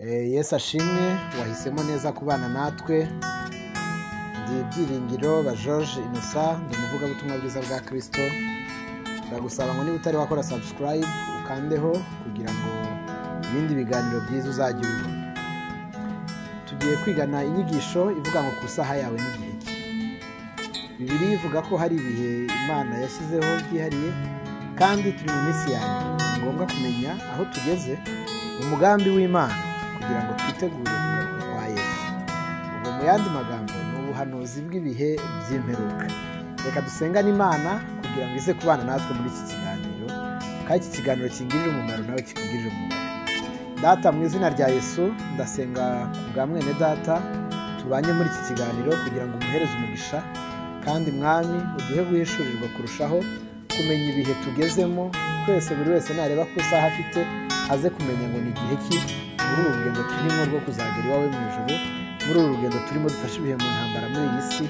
Yesu ashimwe, wahisemo neza kubana natwe. Ndi Byiringiro ba George Innocent, ndi umuvugabutumwa bwiza bwa Kristo. Ndagusaba ngo niba utari wakora subscribe ukandeho kugira ngo ibindi biganiro byiza uzajye ubibona. Tugiye kwigana inyigisho ivuga ngo ku isaha yawe n'igihe cye. Bibiliya ivuga ko hari ibihe Imana yashyizeho byihariye kandi turi mu minsi ya nyuma. Ni ngombwa kumenya aho tugeze mu mugambi w'Imana kugira ngo twitegure kugaruka kwa Yesu. Ubwo mu yandi magambo ni ubuhanuzi bw'ibihe by'imperuka. Reka dusengane Imana kugira ngo ize kubana natwe muri iki kiganiro, kandi iki kiganiro kingirire umumaro nawe kikugirire umumaro. Data, mu izina rya Yesu ndasenga ku bwa mwene data tubanye muri iki kiganiro kugira ngo umuhereze umugisha, kandi mwami uduhe guhishurirwa kurushaho kumenya ibihe tugezemo. Twese buri wese nareba ku isaha afite aze kumenya ngo ni igihe ki muri uru rugendo turimo rwo kuzagera iwawe mu ijuru. Muri uru rugendo turimo dufashe ibihe mu ntambara muri iyi si.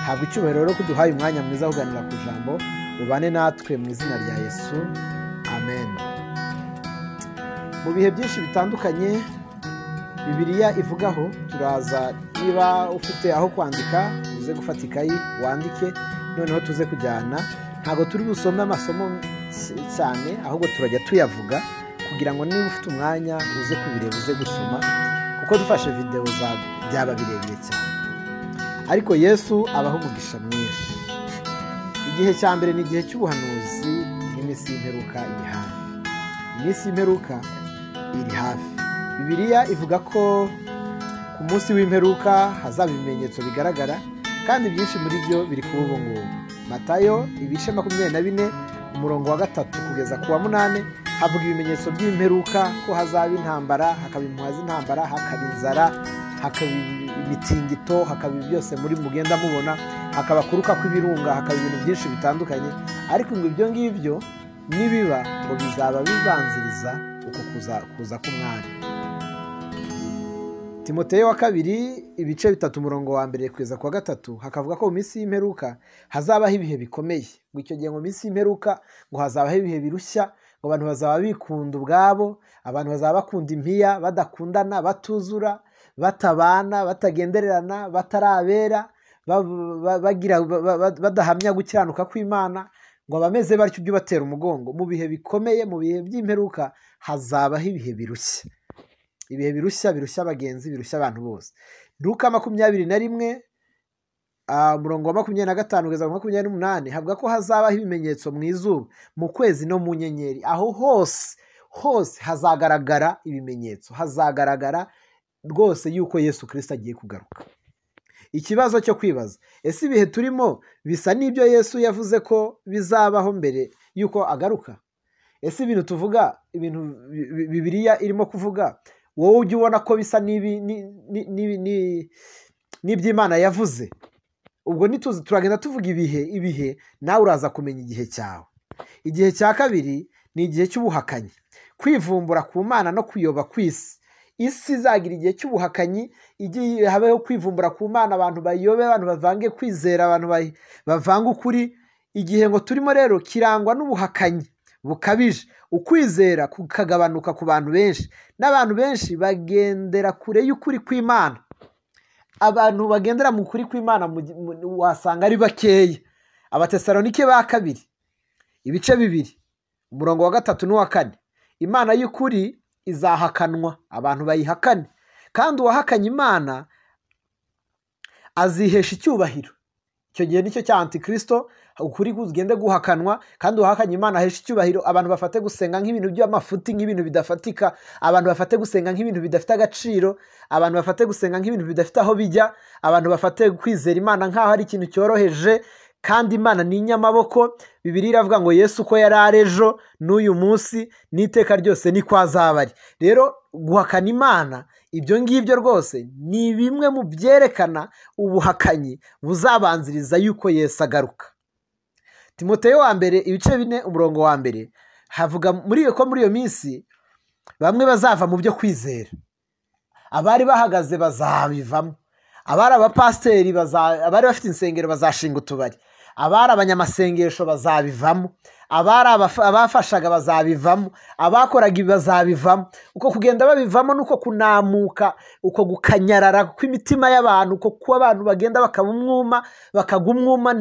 Habwa icyubahiro rero ko uduhaye umwanya mwiza wo kuganira ku ijambo. Ubane natwe mu izina rya Yesu, amen. Mu bihe byinshi bitandukanye Bibiliya ivugaho, turaza niba ufite aho kwandika uze gufata ikayi wandike, noneho tuze kujyana. Ntabwo turi busome amasomo cyane, ahubwo turajya tuyavuga kugira ngo niba ufite umwanya uze kubireba uze gusoma, kuko dufashe video byaba birebire cyane. Ariko Yesu abaho umugisha mwinshi. Igihe cya mbere ni igihe cy'ubuhanuzi n'iminsi y'imperuka iri hafi. Iminsi y'imperuka iri hafi. Bibiliya ivuga ko ku munsi w'imperuka hazaba ibimenyetso bigaragara, kandi byinshi muri byo biri kuba ubu ngubu. Matayo ibice 24 umurongo wa 3 kugeza ku wa 8 havuga ibimenyetso by'imperuka, ko hazaba intambara, hakaba impuha z'intambara, hakaba inzara, hakaba imitingito, hakaba byose muri mugenda mubona, hakaba kuruka kw'ibirunga, hakaba ibintu byinshi bitandukanye. Ariko ngo ibyo ngibyo nibiba ngo bizaba bibanziriza uko kuza k'umwami. Timoteyo wa 2 ibice 3 umurongo wa 1 kugeza ku wa 3 hakavuga ko mu minsi y'imperuka hazabaho ibihe bikomeye. Ngo icyo gihe mu minsi y'imperuka ngo hazabaho ibihe birushya, ngo abantu bazaba bikunda ubwabo, abantu bazaba bakunda impiya, badakundana, batuzura, batabana, batagendererana, batarabera, badahamya gukiranuka kw'Imana, ngo abameze batyo ujye ubatera umugongo. Mu bihe bikomeye, mu bihe by'imperuka hazabaho ibihe birushya. Ibihe birushya abagenzi, birushya abantu bose. Luka 21 umurongo wa 25 kugeza ku 28 havuga ko hazabaho ibimenyetso mu izuba, mu kwezi no mu nyenyeri. Aho hose hazagaragara ibimenyetso, hazagaragara rwose yuko Yesu Kristo agiye kugaruka. Ikibazo cyo kwibaza, ese ibihe turimo bisa n'ibyo Yesu yavuze ko bizabaho mbere yuko agaruka? Ese ibintu tuvuga, ibintu Bibiliya irimo kuvuga, wowe ujye ubona ko bisa n'iby'Imana yavuze? Ubwo turagenda tuvuga ibihe nawe uraza kumenya igihe cyawe. Igihe cya kabiri ni igihe cy'ubuhakanyi, kwivumbura ku Mana no kuyoba kw'isi. Isi izagira igihe cy'ubuhakanyi, igihe habeho kwivumbura ku Mana, abantu bayobe, abantu bavange kwizera, abantu bavanga ukuri. Igihe ngo turimo rero kirangwa n'ubuhakanyi bukabije, ukwizera kukagabanuka ku bantu benshi, n'abantu benshi bagendera kure y'ukuri kw'Imana. Abantu bagendera mu kuri kw'Imana wasanga ari bakeya. Abatesalonike ba 2 ibice 2 umurongo wa 3 n'uwa 4, Imana y'ukuri izahakanwa, abantu bayihakane, kandi uwahakanye Imana azihesha icyubahiro. Icyo gihe nicyo cya Antikristo, ukuri kugende guhakanwa, kandi uwahakanye Imana ahesha icyubahiro. Abantu bafate gusenga nk'ibintu by'amafuti, nk'ibintu bidafatika, abantu bafate gusenga nk'ibintu bidafite agaciro, abantu bafate gusenga nk'ibintu bidafite aho bijya, abantu bafate kwizera Imana nk'aho ari ikintu cyoroheje, kandi Imana ni inyamaboko. Bibiliya iravuga ngo Yesu ko yari ari ejo n'uyu munsi n'iteka ryose niko azaba ari. Rero guhakana Imana, ibyo ngibyo rwose ni bimwe mu byerekana ubuhakanyi buzabanziriza yuko Yesu agaruka. Timoteyo wa 1 ibice 4 umurongo wa 1 havuga muri iyo minsi bamwe bazava mu byo kwizera. Abari bahagaze bazabivamo, abari abapasiteri abari bafite insengero bazashinga utubari, abari abanyamasengesho bazabivamo, abari abafashaga bazabivamo, abakoraga ibi bazabivamo. Uko kugenda babivamo nuko kunamuka, uko gukanyarara kw'imitima y'abantu, uko kuba abantu bagenda bakagumwuma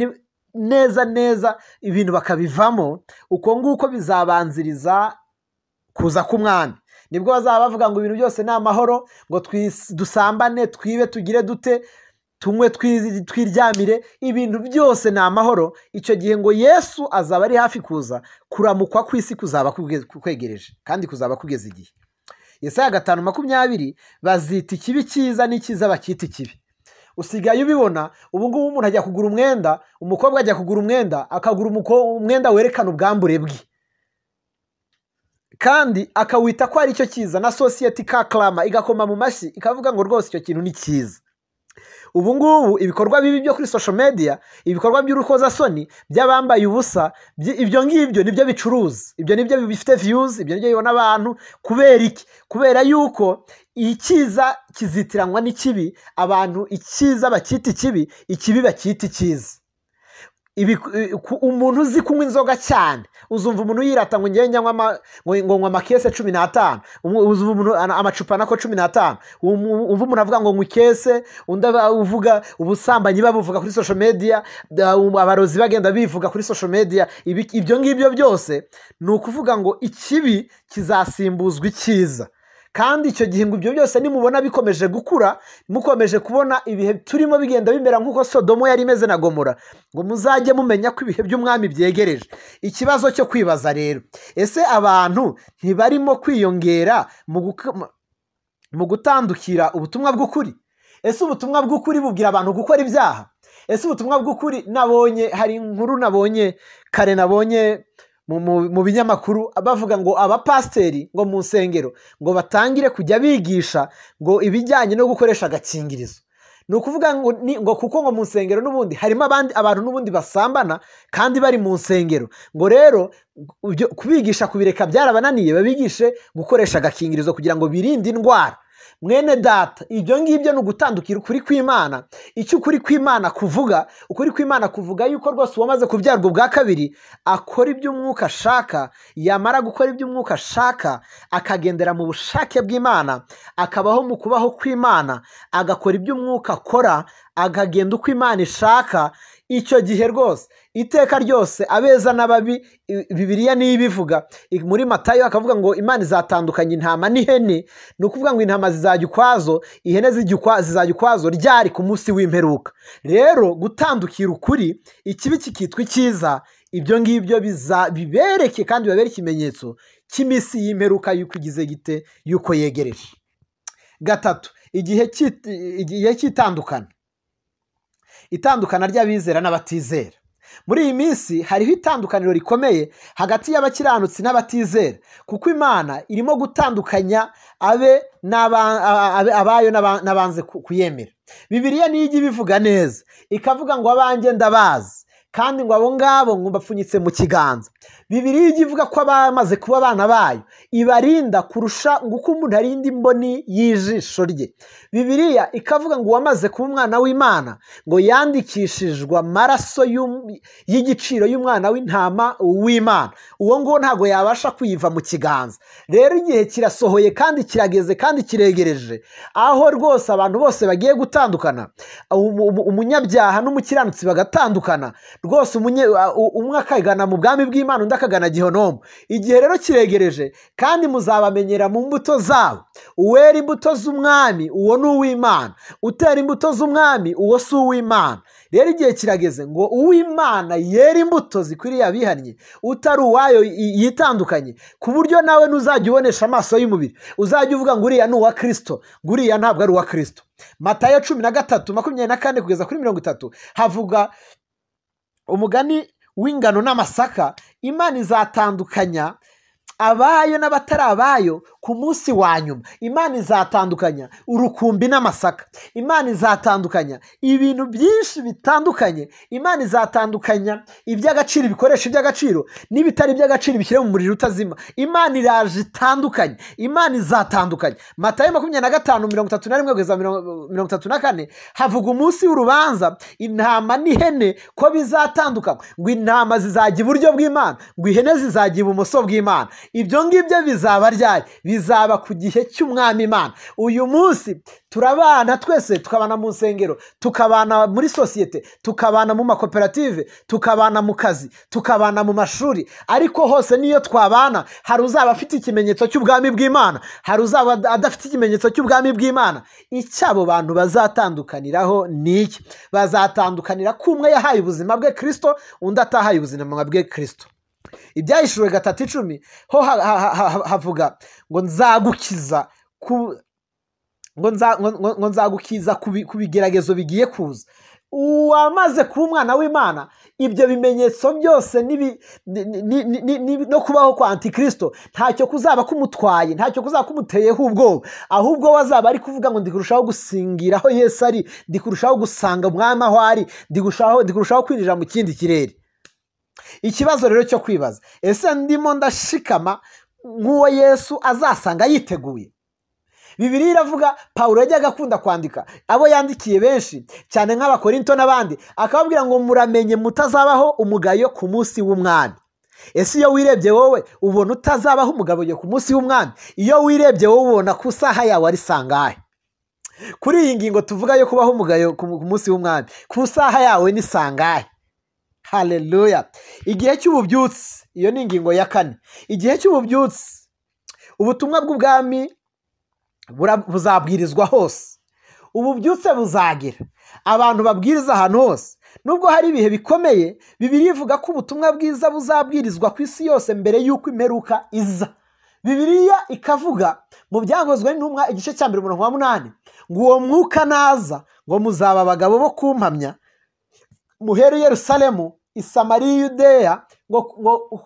neza neza ibintu bakabivamo, uko nguko bizabanziriza kuza k'umwami. Nibwo bazaba bavuga ngo ibintu byose ni amahoro, ngo dusambane, twibe, tugire dute, tunywe, twiryamire, ibintu byose ni amahoro. Icyo gihe ngo Yesu azaba ari hafi kuza, kuramukwa kw'isi kuzaba kwegereje kandi kuzaba kugeza igihe. Yesaya 5:20 bazita ikibi cyiza n'icyiza bakita ikibi. Usigaye ubibona ubu ngubu umuntu ajya kugura umwenda, umukobwa ajya kugura umwenda, akagura umwenda werekana ubwambure bwe, kandi akawita ko ari cyo cyiza, na sosiyete ikaklama, igakoma mu mashyi, ikavuga ngo rwose icyo kintu ni cyiza. Ubu ngubu ibikorwa bibi byo kuri social media, ibikorwa by'urukozasoni by'abambaye ubusa, ibyo ngibyo nibyo bicuruza, ibyo nibyo bifite views, ibyo nibyo bibona abantu. Kubera iki? Kubera yuko icyiza kizitiranwa n'ikibi, abantu icyiza bakita ikibi, ikibi bakita icyiza. Umuntu uzi kunywa inzoga cyane, uzumva umuntu yirata ngo ngiye nyanywa ngo amakese 15, uzumva umuntu amacupa nako 15, umva umuntu avuga ngo nkukese, undi uvuga ubusambanyi babuvuga kuri social media, abarozi bagenda bivuga kuri social media. Ibyo ngibyo byose ni ukuvuga ngo ikibi kizasimbuzwa icyiza. Kandi icyo gihe ngo ibyo byose nimubona bikomeje gukura, mukomeje kubona ibihe turimo bigenda bimera nk'uko Sodomo yari imeze na Gomora, ngo muzajye mumenya ko ibihe by'umwami byegereje. Ikibazo cyo kwibaza rero, ese abantu ntibarimo kwiyongera mu gutandukira ubutumwa bw'ukuri? Ese ubutumwa bw'ukuri bubwira abantu gukora ibyaha? Ese ubutumwa bw'ukuri, hari inkuru nabonye kare, nabonye mu binyamakuru bavuga ngo abapasiteri ngo mu nsengero ngo batangire kujya bigisha ngo ibijyanye no gukoresha agakingirizo. Ni ukuvuga ngo kuko ngo mu nsengero n'ubundi harimo abantu n'ubundi basambana kandi bari mu nsengero, ngo rero kubigisha kubireka byarabananiye, babigishe gukoresha agakingirizo kugira ngo birinde indwara. Mwene data, ibyo ngibyo ni ugutandukira ukuri kw'Imana. Icyo ukuri kw'Imana kuvuga, ukuri kw'Imana kuvuga yuko rwose uwamaze kubyarwa ubwa kabiri akora iby'umwuka ashaka, yamara gukora iby'umwuka ashaka akagendera mu bushake bw'Imana, akabaho mu kubaho kw'Imana, agakora iby'umwuka akora, akagenda uko Imana ishaka. Icyo gihe rwose iteka ryose abeza n'ababi, Bibiliya niyo ibivuga. Muri Matayo akavuga ngo Imana izatandukanya intama n'ihene. Ni ukuvuga ngo intama zizajya ukwazo, ihene zizajya ukwazo ryari ku munsi w'imperuka. Rero gutandukira ukuri, ikibi kikitwa icyiza, ibyo ngibyo bibereke kandi babere ikimenyetso cy'iminsi y'imperuka yuko igize gite, yuko yegereje. 3, igihe cy'itandukana, itandukana ry'abizera n'abatizera. Muri iyi minsi hariho itandukaniro rikomeye hagati y'abakiranutsi n'abatizera, kuko Imana irimo gutandukanya abayo n'abanze kuyemera. Bibiliya niyo ijya ibivuga neza, ikavuga ngo abanjye ndabazi, kandi ngo abo ngabo ngo bapfunyitse mu kiganza. Bibiliya ijya ivuga ko abamaze kuba abana bayo ibarinda kurusha uko umuntu arinda imboni y'ijisho rye. Bibiliya ikavuga ngo uwamaze kuba umwana w'Imana ngo yandikishijwe amaraso y'igiciro y'umwana w'intama w'Imana. Uwo ngo ntabwo yabasha kuyiva mu kiganza. Rero igihe kirasohoye kandi kirageze kandi kiregereje, aho rwose abantu bose bagiye gutandukana, umunyabyaha n'umukiranutsi bagatandukana rwose, umwe akagana mu bwami bw'Imana, undi akagana Gihenomu. Igihe rero kiregereje, kandi muzabamenyera mu mbuto zabo. Uwera imbuto z'umwami uwo ni uw'Imana, utera imbuto z'umwami uwo si uw'Imana. Rero igihe kirageze ngo uw'Imana yera imbuto zikwiriye abihannye, utari uwayo yitandukanye, ku buryo nawe ntuzajya ubonesha amaso y'umubiri, uzajya uvuga ngo uriya ni uwa Kristo, ngo uriya ntabwo ari uwa Kristo. Matayo 13:24-30 havuga umugani w'ingano n'amasaka. Imana izatandukanya abayo n'abatari abayo ku munsi wa nyuma Imana izatandukanya urukumbi n'amasaka, Imana izatandukanya ibintu byinshi bitandukanye, Imana izatandukanya iby'agaciro, ibikoresho by'agaciro n'ibitari iby'agaciro bishyire mu muriro utazima. Imana iraje itandukanye, Imana izatandukanya. Matayo 25:31-34 havuga umunsi w'urubanza, intama n'ihene ko bizatandukana, ngo intama zizajya iburyo bw'Imana, ngo ihene zizajya ibumoso bw'Imana. Ibyo ngibyo bizaba ryari? Bizaba ku gihe cy'umwami Imana. Uyu munsi turabana twese, tukabana mu nsengero, tukabana muri sosiyete, tukabana mu makoperative, tukabana mu kazi, tukabana mu mashuri, ariko hose niyo twabana hari uzaba afite ikimenyetso cy'ubwami bw'Imana, hari uzaba adafite ikimenyetso cy'ubwami bw'Imana. Icyabo bantu bazatandukaniraho ni iki? Bazatandukanira ko umwe yahaye ubuzima bwe Kristo, undi atahaye ubuzima bwe Kristo. Ibyahishuriwe 3:10 ho havuga ngo nzagukiza ngo nzagukiza ku bigeragezo bigiye kuza. Uwamaze kuba umwana w'Imana, ibyo bimenyetso byose no kubaho kwa Antikristo ntacyo kuzaba kumutwaye, ntacyo kuzaba kumuteyeho ubwoba, ahubwo wazaba ari kuvuga ngo ndikurushaho gusingira aho Yesu ari, ndikurushaho gusanga umwami aho ari, ndikurushaho kwinjira mu kindi kirere. Ikibazo rero cyo kwibaza, ese ndimo ndashikama nk'uwo Yesu azasanga yiteguye? Bibiliya iravuga, Pawulo yajyaga akunda kwandika abo yandikiye benshi cyane nk'Abakorinto n'abandi, akababwira ngo muramenye mutazabaho umugayo ku munsi w'umwami. Ese iyo wirebye wowe ubona utazabaho umugayo ku munsi w'umwami? Iyo wirebye wowe ubona ku isaha yawe ari sangahe? Kuri iyi ngingo tuvuga yo kubaho umugayo ku munsi w'umwami, ku isaha yawe ni sangahe? Haleluya. Igihe cy'ububyutsi, iyo ni ingingo ya 4. Igihe cy'ububyutsi, ubutumwa bw'ubwami buzabwirizwa hose. Ububyutse buzagira, abantu babwiriza ahantu hose. Nubwo hari ibihe bikomeye, Bibiliya ivuga ko ubutumwa bwiza buzabwirizwa ku isi yose mbere y'uko imperuka iza. Bibiliya ikavuga mu Byakozwe n'Intumwa igice cya 8 ngo uwo mwuka naza, ngo muzaba abagabo bo kumpamya muhere Yerusalemu, Isamariya, Yudeya, ngo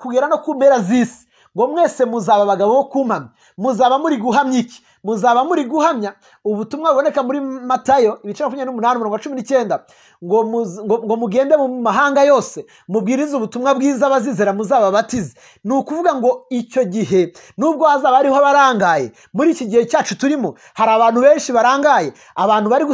kugera no ku mpera z'isi, ngo mwese muzaba abagabo bo kumpamya. Muzaba muri guhamya iki? Muzaba muri guhamya ubutumwa buboneka muri Matayo 28:19 ngo mugende mu mahanga yose mubwirize ubutumwa bwiza, abazizera muzababatize. Ni ukuvuga ngo icyo gihe nubwo hazaba hariho abarangaye, muri iki gihe cyacu turimo hari abantu benshi barangaye, abantu bari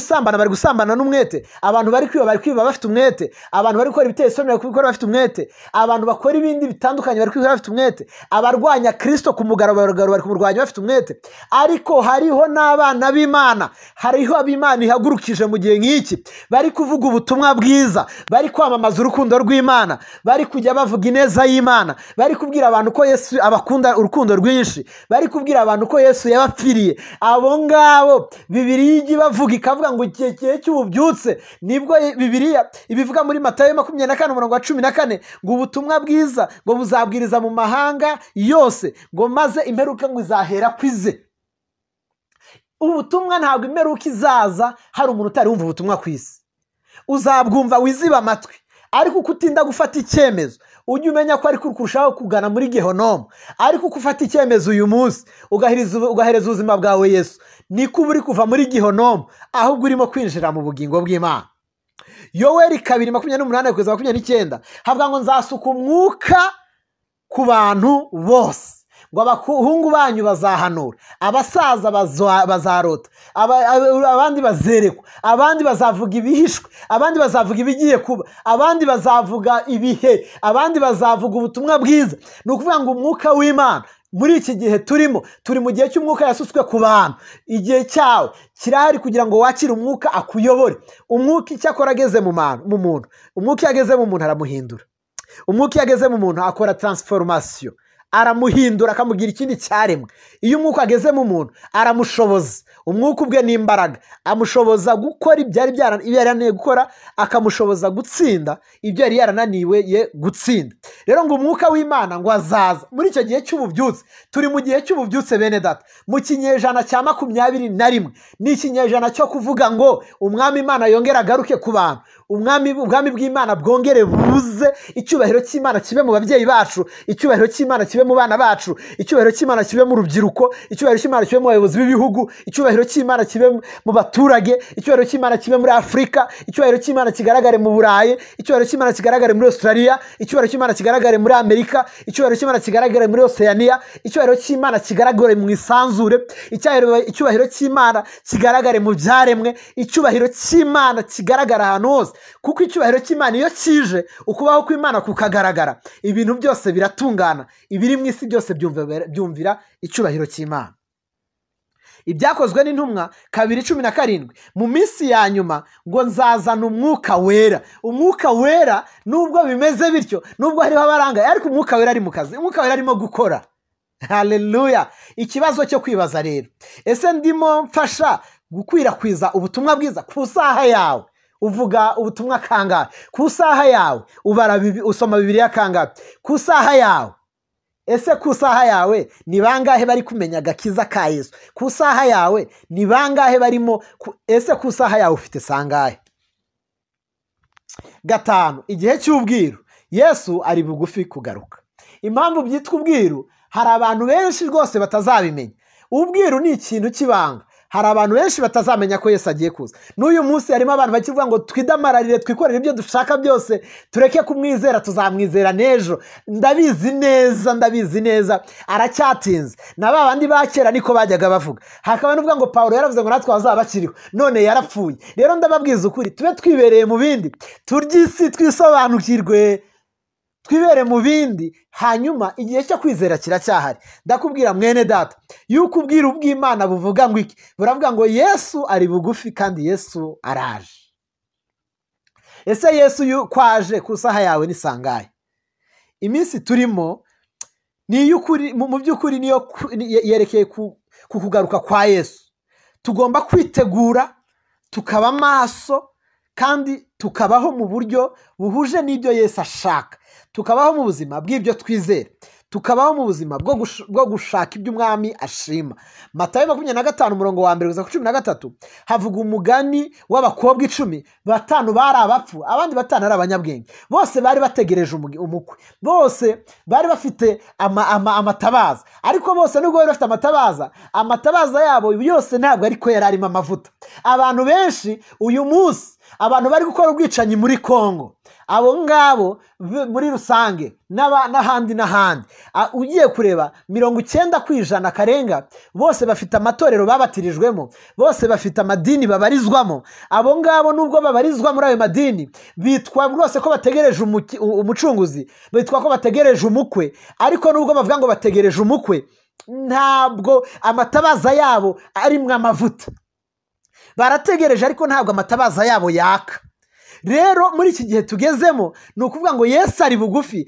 gusambana n'umwete, abantu bari kwiba bafite umwete, abantu bari gukora ibiteye isoni bari kubikora bafite umwete, abantu bakora ibindi bitandukanye bari kubikora bafite umwete, abarwanya Kristo ku mugaragaro bari kumurwanya bafite umwete. Ariko hariho n'abana b'Imana, hariho ab'Imana ihagurukije mu gihe nk'iki, bari kuvuga ubutumwa bwiza, bari kwamamaza urukundo rw'Imana, bari kujya bavuga ineza y'Imana, bari kubwira abantu ko Yesu abakunda urukundo rwinshi, bari kubwira abantu ko Yesu yabapfiriye. Abo ngabo Bibiliya ijya bavuga, ikavuga ngo igihe cy'ububyutse nibwo Bibiliya ibivuga muri Matayo 24:14 ngo ubutumwa bwiza ngo buzabwiriza mu mahanga yose, ngo maze imperuka ngo izahera kwize. Ubutumwa ntabwo imperuka izaza hari umuntu utari wumva ubutumwa ku isi. Uzabwumva wiziba amatwi, ariko uko utinda gufata icyemezo ujye umenya ko ari kurushaho kugana muri Gehonomu. Ariko uko ufata icyemezo uyu munsi ugahereza ubuzima bwawe Yesu, niko uba uri kuva muri Gehonomu, ahubwo urimo kwinjira mu bugingo bw'Imana. Yoweri 2:28-29 havuga ngo nzasuka umwuka ku bantu bose, ngo abahungu banyu bazahanura, abasaza bazarota, abandi bazerekwa, abandi bazavuga ibihishwe, abandi bazavuga ibigiye kuba, abandi bazavuga ibihe, abandi bazavuga ubutumwa bwiza. Ni ukuvuga ngo umwuka w'Imana muri iki gihe turi mu gihe cy'umwuka yasutswe ku bantu. Igihe cyawe kirahari kugira ngo wakire umwuka akuyobore. Umwuka icyo akora ageze mu muntu, umwuka iyo ageze mu muntu aramuhindura. Umwuka iyo ageze mu muntu akora transformation, aramuhindura akamugira ikindi cyaremwe. Iyo umwuka ageze mu muntu aramushoboza. Umwuka ubwe ni imbaraga, amushoboza gukora ibyo yari yarananiwe gukora, akamushoboza gutsinda ibyo yari yarananiwe gutsinda. Rero ngo umwuka w'Imana ngo azaza muri icyo gihe cy'ububyutse. Turi mu gihe cy'ububyutse bene data, mu kinyejana cya 21. Ni ikinyejana cyo kuvuga ngo umwami Imana yongera agaruke ku bantu, ubwami bw'Imana bwongere buze, icyubahiro cy'Imana kibe mu babyeyi bacu, icyubahiro cy'Imana kibe kibe mu bana bacu, icyubahiro cy'Imana kibe mu rubyiruko, icyubahiro cy'Imana kibe mu bayobozi b'ibihugu, icyubahiro cy'Imana kibe mu baturage, icyubahiro cy'Imana kibe muri Afurika, icyubahiro cy'Imana kigaragare mu Burayi, icyubahiro cy'Imana kigaragare muri Australia, icyubahiro cy'Imana kigaragare muri Amerika, icyubahiro cy'Imana kigaragare muri Oceania, icyubahiro cy'Imana kigaragare mu isanzure, icyubahiro cy'Imana kigaragare mu byaremwe, icyubahiro cy'Imana kigaragara ahantu hose, kuko icyubahiro cy'Imana iyo kije ukubaho kw'Imana kukagaragara, ibintu byose biratungana, ibiri mu isi byose byumvira icyubahiro cy'Imana. Ibyakozwe n'intumwa 2:17, mu minsi ya nyuma ngo nzazana umwuka wera. Umwuka wera nubwo bimeze bityo, nubwo hariho abarangaye, ariko umwuka wera ari mu kazi, umwuka wera arimo gukora. Haleluya! Ikibazo cyo kwibaza rero, ese ndimo mfasha gukwirakwiza ubutumwa bwiza ku saha yawe? Uvuga ubutumwa kangahe ku saha yawe? Usoma Bibiliya kangahe ku saha yawe? Ese ku saha yawe ni bangahe bari kumenya agakiza ka Yesu? Ku saha yawe ni bangahe barimo? Ese ku saha yawe ufite sangahe? 5, igihe cy'ubwiru. Yesu ari bugufi kugaruka. Impamvu byitwa ubwiru, hari abantu benshi rwose batazabimenya. Ubwiru ni ikintu kibanga, hari abantu benshi batazamenya ko Yesu agiye kuza. N'uyu munsi harimo abantu bakivuga ngo twidamararire, twikorere ibyo dushaka byose, tureke kumwizera, tuzamwizera n'ejo. Ndabizi neza aracyatinze. Na babandi ba kera niko bajyaga bavuga. Hakaba n'uvuga ngo Pawulo yaravuze ngo natwe bazaba bakiriho, none yarapfuye. Rero ndababwiza ukuri, tube twibereye mu bindi, turye isi, twisobanukirwe, twibere mu bindi, hanyuma igihe cyo kwizera kiracyahari. Ndakubwira mwene data yuko ubwiru bw'Imana buvuga ngo iki? Buravuga ngo Yesu ari bugufi kandi Yesu araje. Ese Yesu kwaje ku saha yawe ni sangahe? Iminsi turimo ni y'ukuri, mu by'ukuri niyo yerekeye ku kugaruka kwa Yesu. Tugomba kwitegura, tukaba maso, kandi tukabaho mu buryo buhuje n'ibyo Yesu ashaka. Tukabaho mu buzima bw'ibyo twizera, tukabaho mu buzima bwo gushaka ibyo umwami ashima. Matayo 25:1-13 havuga umugani w'abakobwa 10, 5 bari abapfu, abandi 5 ari abanyabwenge. Bose bari bategereje umukwe, bose bari bafite amatabaza, ariko bose nubwo bari bafite amatabaza yabo yose ntabwo ariko yari arimo amavuta. Abantu benshi uyu munsi, abantu bari gukora ubwicanyi muri Kongo, abo ngabo muri rusange n'ahandi ugiye kureba 90% karenga bose bafite amatorero babatirijwemo, bose bafite amadini babarizwamo. Abo ngabo nubwo babarizwa muri ayo madini, bitwa rwose ko bategereje umucunguzi, bitwa ko bategereje umukwe, ariko nubwo bavuga ngo bategereje umukwe, ntabwo amatabaza yabo arimwe amavuta. Barategereje ariko ntabwo amatabaza yabo yaka. Rero muri iki gihe tugezemo ni ukuvuga ngo Yesu ari bugufi,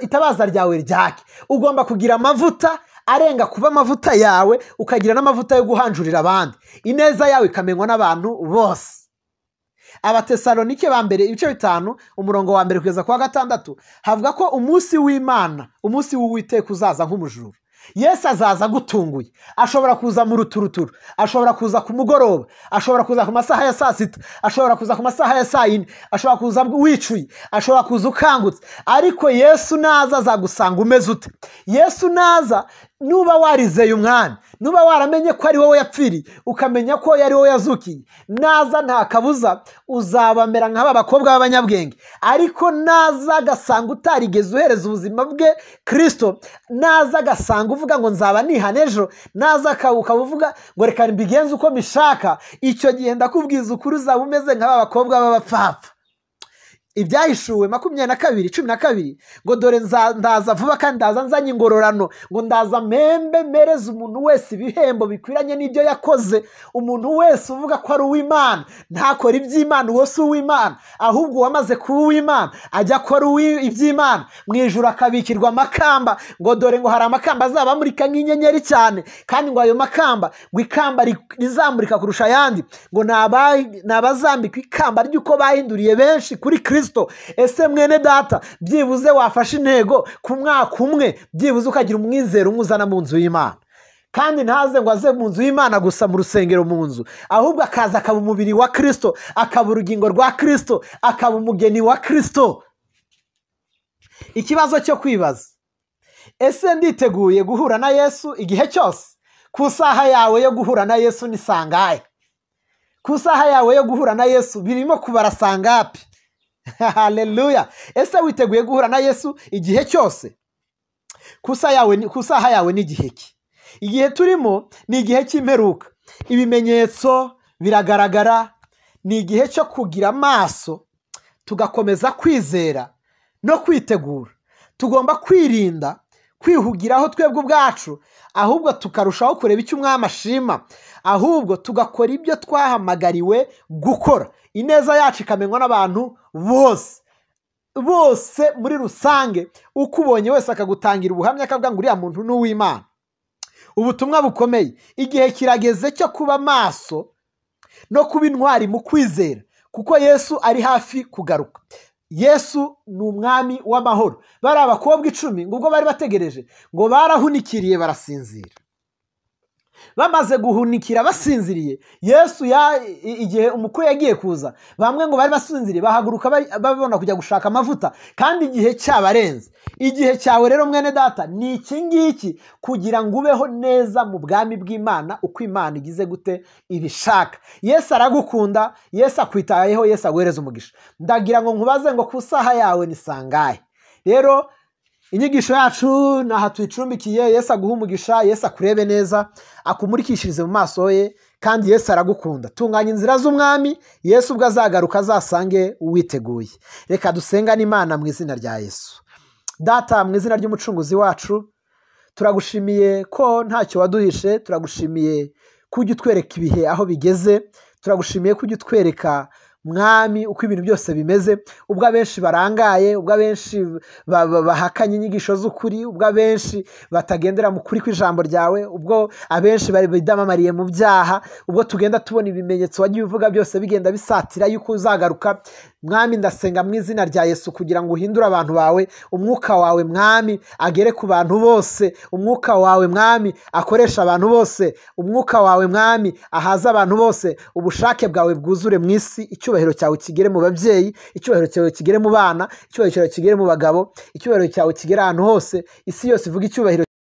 itabaza ryawe ryake. Ugomba kugira amavuta arenga kuba amavuta yawe, ukagira n'amavuta yo guhanjurira abandi, ineza yawe ikamenywa n'abantu bose. Abatesalonike ba mbere 5:1-6 havuga ko umunsi w'Imana, umunsi w'Uwiteka uzaza nk'umujura. Yesu azaza agutunguye. Ashobora kuza mu ruturuturu, ashobora kuza ku mugoroba, ashobora kuza ku masaha ya saa 6, ashobora kuza ku masaha ya saa 4, ashobora kuza wicuye, ashobora kuza ukangutse. Ariko Yesu naza azagusanga umeze ute? Yesu naza, nuba warizeye umwami, nuba waramenye ko ari wowe yapfiriye, ukamenya ko yari wowe yazukiye, naza nta kabuza uzabamera nk'aba bakobwa b'abanyabwenge. Ariko naza agasanga utarigeze uhereza ubuzima bwe Kristo, naza agasanga uvuga ngo nzaba nihana ejo, naza ukavuga ngo reka mbigenze uko mbishaka, icyo gihe ndakubwiza ukuri uzaba umeze nk'aba bakobwa b'abapfapfa. Ibyahishuwe 22:12 ngo dore ndaza vuba kandi ndaza nzanye ingororano, ngo ndaza mereza umuntu wese ibihembo bikwiranye n'ibyo yakoze. Umuntu wese uvuga ko ari uw'Imana ntakora iby'Imana, uwo si uw'Imana, ahubwo wamaze kuba uw'Imana ajya akora iby'Imana. Mu ijuru akabikirwa amakamba, ngo dore ngo hari amakamba azaba amurika nk'inyenyeri cyane, kandi ngo ayo makamba, ngo ikamba rizamurika kurusha ayandi, ngo nabazambikwa ikamba ry'uko bahinduriye benshi kuri Kristo. Ese mwene data, byibuze wafashe intego ku mwaka umwe, byibuze ukagira umwizero umuzana mu nzu y'Imana. Kandi ntaze ngo aze mu nzu y'Imana gusa mu rusengero mu nzu, ahubwo akaza akaba umubiri wa Kristo, akaba urugingo rwa Kristo, akaba umugeni wa Kristo. ikibazo cyo kwibaza, ese nditeguye guhura na Yesu igihe cyose? Ku saha yawe yo guhura na Yesu ni sangahe? Ku saha yawe yo guhura na Yesu birimo kubara sangapi? Haleluya! Ese witeguye guhura na Yesu igihe cyose? Ku saha yawe ni igihe ki? Igihe turimo ni igihe cy'imperuka, ibimenyetso biragaragara, ni igihe cyo kugira amaso tugakomeza kwizera no kwitegura. Tugomba kwirinda kwihugiraho twebwe ubwacu, ahubwo tukarushaho kureba icyo umwami ashima, ahubwo tugakora ibyo twahamagariwe gukora. Ineza yacu ikamenywa n'abantu bose muri rusange. Ukubonye wese akagutangira ubuhamya akavuga ngo uriya muntu ni uw'Imana. Ubutumwa bukomeye, igihe kirageze cyo kuba maso no kuba intwari mu kwizera, kuko Yesu ari hafi kugaruka. Yesu ni umwami w'amahoro. Bari abakobwa 10 ngo ubwo bari bategereje, ngo barahunikiriye barasinzira. Bamaze guhunikira basinziriye, Yesu igihe umukwe yagiye kuza, bamwe ngo bari basinziriye bahaguruka babona kujya gushaka amavuta, kandi igihe cyabarenze. Igihe cyawe rero mwene data ni iki ngiki, kugira ngo ubeho neza mu bwami bw'Imana uko Imana igize gute ibishaka. Yesu aragukunda, Yesu akwitayeho, Yesu aguhereza umugisha. Ndagira ngo nkubaze ngo ku saha yawe ni sangahe? Rero inyigisho yacu naha tuyicumbikiye. Yesu aguha umugisha, Yesu akurebe neza, akumurikishirize mu maso ye, kandi Yesu aragukunda. Tunganya inzira z'umwami, Yesu ubwo azagaruka azasange uwiteguye. Reka dusengane Imana mu izina rya Yesu. Data, mu izina ry'umucunguzi wacu, turagushimiye ko ntacyo waduhishe, turagushimiye ko ujya utwereka ibihe aho bigeze, turagushimiye ko ujya utwereka mwami uko ibintu byose bimeze. Ubwo abenshi barangaye, ubwo abenshi bahakanye inyigisho z'ukuri, ubwo abenshi batagendera mu kuri kw'ijambo ryawe, ubwo abenshi bidamamariye mu byaha, ubwo tugenda tubona ibimenyetso wagiye uvuga byose bigenda bisatira yuko uzagaruka. Mwami, ndasenga mu izina rya Yesu kugira ngo uhindure abantu bawe, umwuka wawe mwami agere ku bantu bose, umwuka wawe mwami akoresha abantu bose, umwuka wawe mwami ahaza abantu bose, ubushake bwawe bwuzure mu isi. Icyubahiro cyawe kigere mu babyeyi, icyubahiro cyawe kigere mu bana, icyubahiro cyawe kigere mu bagabo, icyubahiro cyawe kigere ahantu hose, isi yose ivuga icyubahiro